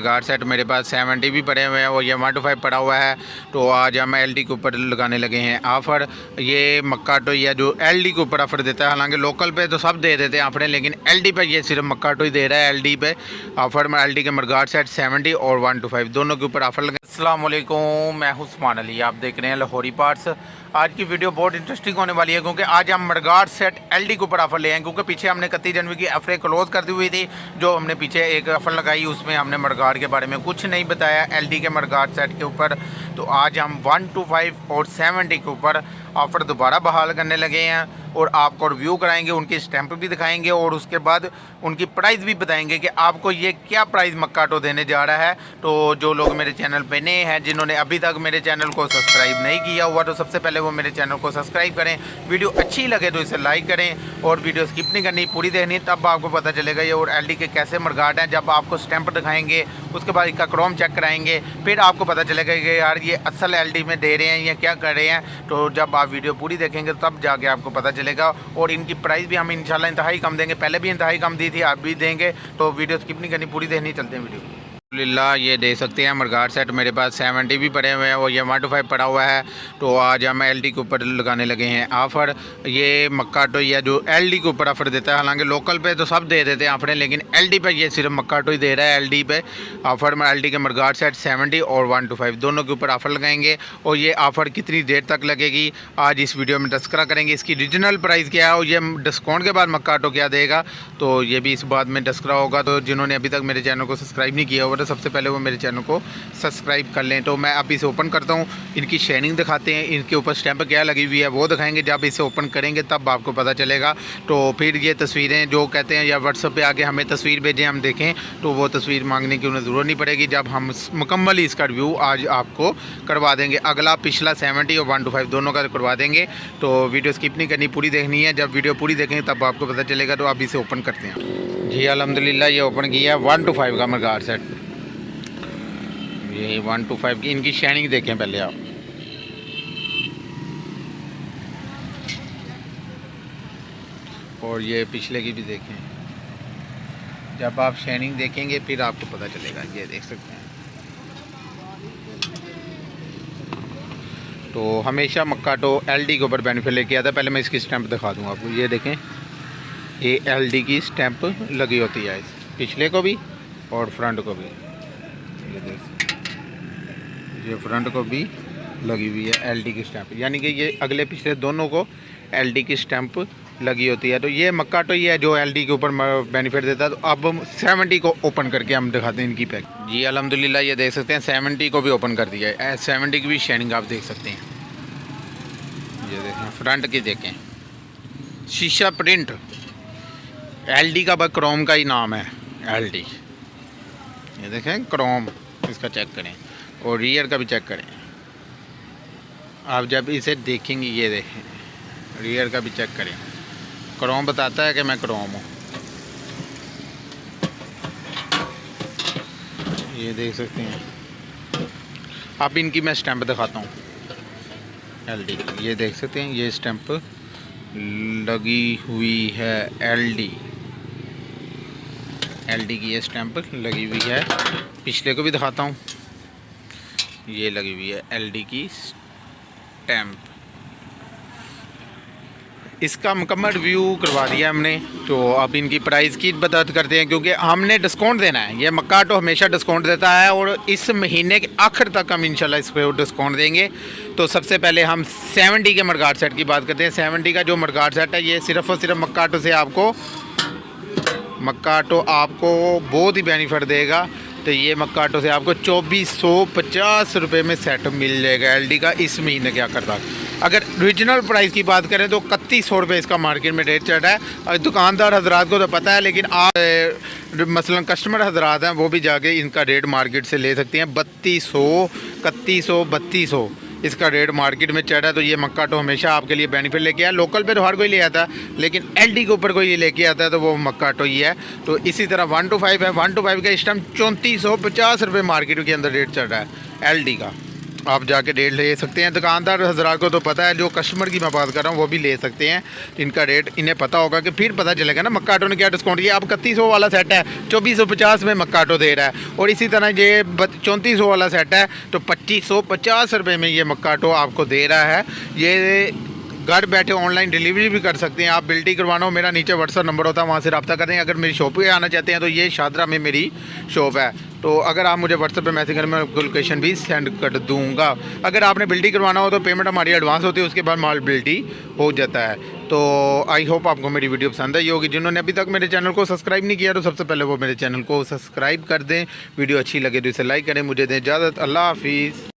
Guard set मेरे पास 70 भी पड़े हुए हैं और ये 125 पड़ा हुआ है। तो आज हम एलडी के ऊपर लगाने लगे हैं ऑफ़र। ये मक्काटो या जो एलडी के ऊपर ऑफ़र देता है, हालांकि लोकल पे तो सब दे देते हैं ऑफरें, लेकिन एलडी पे ये सिर्फ मक्काटो ही दे रहा है। एलडी पे ऑफ़र में एलडी के मडगार्ड सेट 70 और 125 दोनों के ऊपर ऑफ़र लगे। अस्सलाम वालेकुम, मैं हूं उस्मान अली, आप देख रहे हैं लाहौरी पार्ट्स। आज की वीडियो बहुत इंटरेस्टिंग होने वाली है क्योंकि आज हम मडगार्ड सेट एलडी के ऊपर ऑफ़र ले आए, क्योंकि पीछे हमने 31 जनवरी की ऑफरें क्लोज़ कर दी हुई थी। जो हमने पीछे एक ऑफ़र लगाई उसमें हमने मडगार्ड के बारे में कुछ नहीं बताया एलडी के मडगार्ड सेट के ऊपर। तो आज हम 125 और 70 के ऊपर ऑफ़र दोबारा बहाल करने लगे हैं और आपको रिव्यू कराएंगे, उनकी स्टैंप भी दिखाएंगे और उसके बाद उनकी प्राइस भी बताएंगे कि आपको ये क्या प्राइस मक्काटो देने जा रहा है। तो जो लोग मेरे चैनल पे नए हैं, जिन्होंने अभी तक मेरे चैनल को सब्सक्राइब नहीं किया हुआ, तो सबसे पहले वो मेरे चैनल को सब्सक्राइब करें। वीडियो अच्छी लगे तो इसे लाइक करें और वीडियो स्किप नहीं करनी, पूरी देखनी, तब आपको पता चलेगा ये और एलडी के कैसे मडगार्ड हैं। जब आपको स्टैंप दिखाएंगे उसके बाद इसका क्रोम चेक कराएंगे, फिर आपको पता चलेगा कि यार ये असल एलडी में दे रहे हैं या क्या कर रहे हैं। तो जब आप वीडियो पूरी देखेंगे तब जाके आपको पता चलेगा। और इनकी प्राइस भी हम इंशाल्लाह इंतहाई कम देंगे, पहले भी इंतहाई कम दी थी, आप भी देंगे। तो वीडियो स्किप नहीं करनी, पूरी देखनी। चलते हैं वीडियो। अल्हम्दुलिल्लाह ये दे सकते हैं मडगार्ड सेट मेरे पास 70 भी पड़े हुए हैं और ये 125 पड़ा हुआ है। तो आज हम एलडी के ऊपर लगाने लगे हैं ऑफ़र। ये मक्काटो या जो एलडी के ऊपर ऑफ़र देता है, हालांकि लोकल पे तो सब दे देते हैं ऑफरें, लेकिन एलडी पे ये सिर्फ मक्काटो ही दे रहा है। एलडी पे ऑफ़र में एलडी के मडगार्ड सेट 70 और 125 दोनों के ऊपर ऑफ़र लगाएंगे। और ये ऑफ़र कितनी देर तक लगेगी आज इस वीडियो में तस्करा करेंगे। इसकी रीजनल प्राइस क्या है और ये डिस्काउंट के बाद मक्काटो क्या देगा, तो ये भी इस बात में तस्करा होगा। तो जिन्होंने अभी तक मेरे चैनल को सब्सक्राइब नहीं किया होगा तो सबसे पहले वो मेरे चैनल को सब्सक्राइब कर लें। तो मैं अब इसे ओपन करता हूँ, इनकी शाइनिंग दिखाते हैं, इनके ऊपर स्टैंप क्या लगी हुई है वो दिखाएंगे। जब इसे ओपन करेंगे तब आपको पता चलेगा। तो फिर ये तस्वीरें जो कहते हैं या व्हाट्सएप पे आके हमें तस्वीर भेजें हम देखें, तो वो तस्वीर मांगने की उन्हें ज़रूरत नहीं पड़ेगी। जब हम मुकम्मल इसका रिव्यू आज आपको करवा देंगे, अगला पिछला 70 और 125 दोनों का करवा देंगे। तो वीडियो स्किप नहीं करनी, पूरी देखनी है। जब वीडियो पूरी देखेंगे तब आपको पता चलेगा। तो अब इसे ओपन करते हैं जी। अल्हम्दुलिल्लाह ये ओपन किया है 125 का मडगार्ड सेट। ये 125 की इनकी शाइनिंग देखें पहले आप। और ये पिछले की भी देखें। जब आप शाइनिंग देखेंगे फिर आपको पता चलेगा। ये देख सकते हैं। तो हमेशा मक्काटो एलडी के ऊपर बेनिफिट लेके आता है। पहले मैं इसकी स्टैंप दिखा दूंगा आपको। ये देखें, ये एलडी की स्टैंप लगी होती है पिछले को भी और फ्रंट को भी। ये देख, ये फ्रंट को भी लगी हुई है एलडी की स्टैंप, यानी कि ये अगले पिछले दोनों को एलडी की स्टैंप लगी होती है। तो ये मक्काटो ही है जो एलडी के ऊपर बेनिफिट देता है। तो अब 70 को ओपन करके हम दिखाते हैं इनकी पैक जी। अल्हम्दुलिल्लाह ये देख सकते हैं 70 को भी ओपन कर दिया है। 70 की भी शाइनिंग आप देख सकते हैं। ये देखें, फ्रंट की देखें, शीशा प्रिंट। एलडी का बस क्रोम का ही नाम है एलडी। ये देखें क्रोम, इसका चेक करें और रियर का भी चेक करें। आप जब इसे देखेंगे, ये देखें रियर का भी चेक करें, क्रोम बताता है कि मैं क्रोम हूँ। ये देख सकते हैं। अब इनकी मैं स्टैंप दिखाता हूँ एलडी की। ये देख सकते हैं, ये स्टैंप लगी हुई है एलडी की ये स्टैंप लगी हुई है। पिछले को भी दिखाता हूँ, ये लगी हुई है एलडी की स्टैंप। इसका मुकम्मल रिव्यू करवा दिया हमने। तो अब इनकी प्राइस की बात करते हैं, क्योंकि हमने डिस्काउंट देना है। ये मक्काटो हमेशा डिस्काउंट देता है और इस महीने के आखिर तक हम इंशाल्लाह इसको डिस्काउंट देंगे। तो सबसे पहले हम 70 के मडगार्ड सेट की बात करते हैं। 70 का जो मडगार्ड सेट है ये सिर्फ़ और सिर्फ मक्काटो से आपको बहुत ही बेनिफिट देगा। तो ये मक्काटो से आपको 2450 रुपये में सेट मिल जाएगा एलडी का इस महीने के आखिर तक। अगर ओरिजिनल प्राइस की बात करें तो 3100 रुपये इसका मार्केट में रेट चल रहा है। और दुकानदार हजरात को तो पता है, लेकिन आप मसलन कस्टमर हजरात हैं वो भी जाके इनका रेट मार्केट से ले सकते हैं। 3200, 3100, 3200 इसका रेट मार्केट में चढ़ रहा है। तो ये मक्काटो हमेशा आपके लिए बेनिफिट लेके आया। लोकल पे तो हर कोई ले आता है, लेकिन एलडी के ऊपर कोई लेके आता है तो वो मक्काटो ही है। तो इसी तरह 125 है। 125 का इस टाइम 3450 रुपये मार्केट के अंदर रेट चल रहा है एलडी का। आप जाके रेट ले सकते हैं। दुकानदार हजरात को तो पता है, जो कस्टमर की मैं बात कर रहा हूँ वो भी ले सकते हैं, इनका रेट इन्हें पता होगा कि फिर पता चलेगा ना मक्का आटो ने क्या डिस्काउंट किया। अब 3100 वाला सेट है 2450 में मक्का आटो दे रहा है, और इसी तरह ये 3400 वाला सेट है तो 2550 रुपये में ये मक्का आटो आपको दे रहा है। ये घर बैठे ऑनलाइन डिलीवरी भी कर सकते हैं। आप बिल्टी करवाना हो, मेरा नीचे व्हाट्सअप नंबर होता है, वहाँ से रब्ता करें। अगर मेरी शॉप पे आना चाहते हैं तो ये शादरा में मेरी शॉप है, तो अगर आप मुझे व्हाट्सएप पे मैसेज करें मैं आपको लोकेशन भी सेंड कर दूंगा। अगर आपने बिल्टी करवाना हो तो पेमेंट हमारी एडवांस होती है, उसके बाद माल बिल्टी हो जाता है। तो आई होप आपको मेरी वीडियो पसंद आई होगी। जिन्होंने अभी तक मेरे चैनल को सब्सक्राइब नहीं किया तो सबसे पहले वो मेरे चैनल को सब्सक्राइब कर दें। वीडियो अच्छी लगे तो इसे लाइक करें। मुझे दें इजाज़त। अल्लाह हाफिज़।